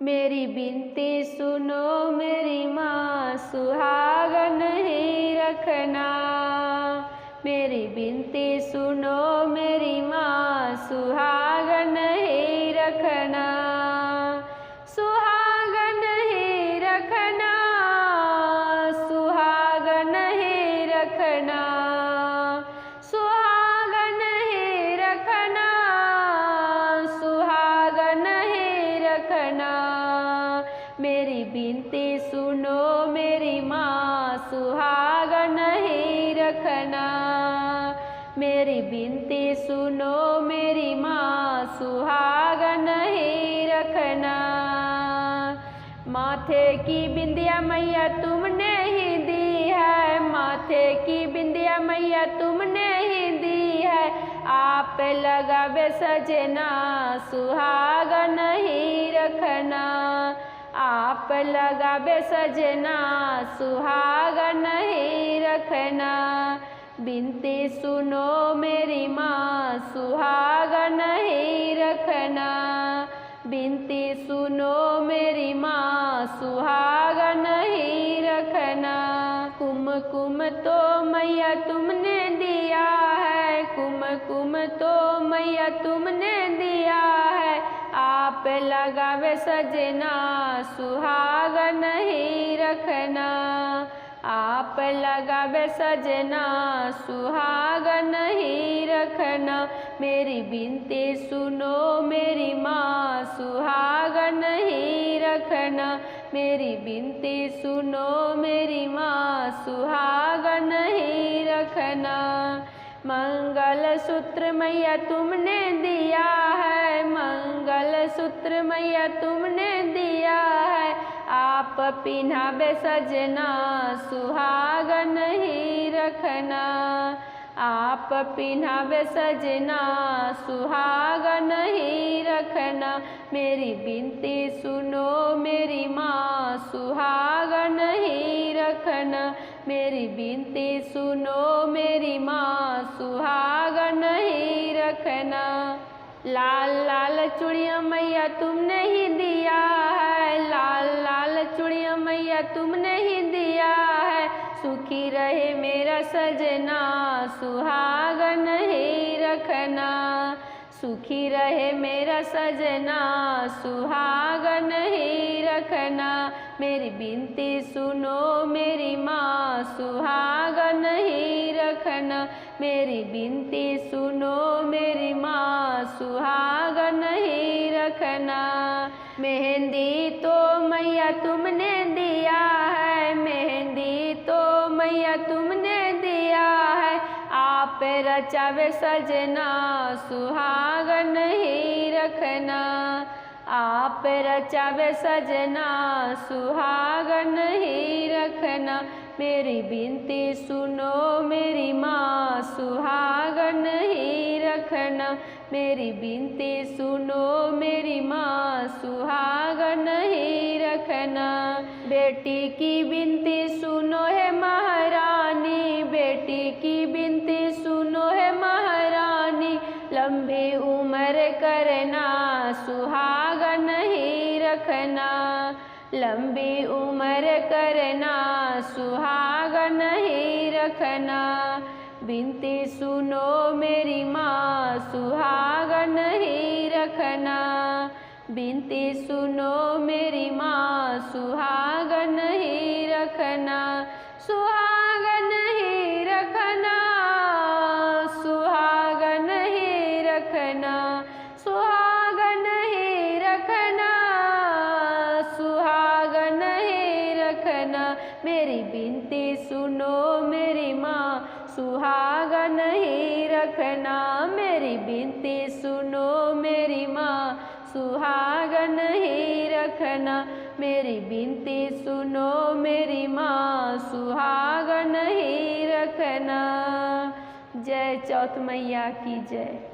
मेरी बिनती सुनो मेरी माँ, सुहागन ही रखना। मेरी बिनती सुनो मेरी माँ, सुहागन ही रखना। सुहागन ही रखना, सुहागन ही रखना, सुहागन ही रखना, सुहागन ही रखना। मेरी बिनती सुनो मेरी माँ, सुहागन ही रखना। मेरी बिनती सुनो मेरी माँ, सुहागन ही रखना। माथे की बिंदिया मैया तुमने ही दी है, माथे की बिंदिया मैया तुमने ही दी है। आप लगावे सजना, सुहागन ही रखना। आप लगावे सजना, सुहागन ही रखना। बिनती सुनो मेरी माँ, सुहागन ही रखना। बिनती सुनो मेरी माँ, सुहागन ही रखना। कुमकुम तो मैया तुमने दिया है, कुमकुम तो मैया तुमने दिया है। आप लगावे सजना, सुहागन ही रखना। आप लगावे सजना, सुहागन ही रखना। मेरी बिनती सुनो मेरी माँ, सुहागन ही रखना। मेरी बिनती सुनो मेरी माँ, सुहागन ही रखना। मंगल सूत्र मैया तुमने दिया है, मंगल सूत्र मैया तुमने दिया है। आप पिन्हावे सजना, सुहागन ही रखना। आप पिन्हावे सजना, सुहागन ही रखना। मेरी बिनती सुनो मेरी माँ, सुहागन ही रखना। मेरी बिनती सुनो मेरी माँ, सुहागन ही रखना। लाल लाल चूड़िया मैया तुमने ही दिया है, लाल लाल चूड़िया मैया तुमने ही दिया है। सुखी रहे मेरा सजना, सुहागन ही रखना। सुखी रहे मेरा सजना, सुहागन ही रखना। मेरी बिनती सुनो मेरी माँ, सुहागन ही रखना। मेरी बिनती सुनो मेरी माँ, सुहागन ही रखना। मेहंदी तो मैया तुमने दिया है, मेहंदी तो मैया तुमने दिया है। आप रचावे सजना, सुहागन ही रखना। आप रचावे सजना, सुहागन ही रखना। मेरी बिनती सुनो मेरी माँ, सुहागन ही रखना। मेरी बिनती सुनो मेरी माँ, सुहागन ही रखना। बेटी की बिनती सुनो है महारानी, बेटी की बिनती सुनो है महारानी। लंबी उम्र करना, सुहागन ही रखना। लंबी उम्र करना, सुहागन ही रखना। बिनती सुनो मेरी माँ, सुहागन ही रखना। बिनती सुनो मेरी माँ, सुहागन ही रखना। सुहागन ही रखना, सुहागन ही रखना, सुहागन ही रखना, सुहागन ही रखना। मेरी बिनती सुनो मेरी माँ, सुहागन ही रखना। मेरी बिनती सुनो मेरी माँ, सुहागन ही रखना। मेरी बिनती सुनो मेरी माँ, सुहागन ही रखना। जय चौथ मैया की जय।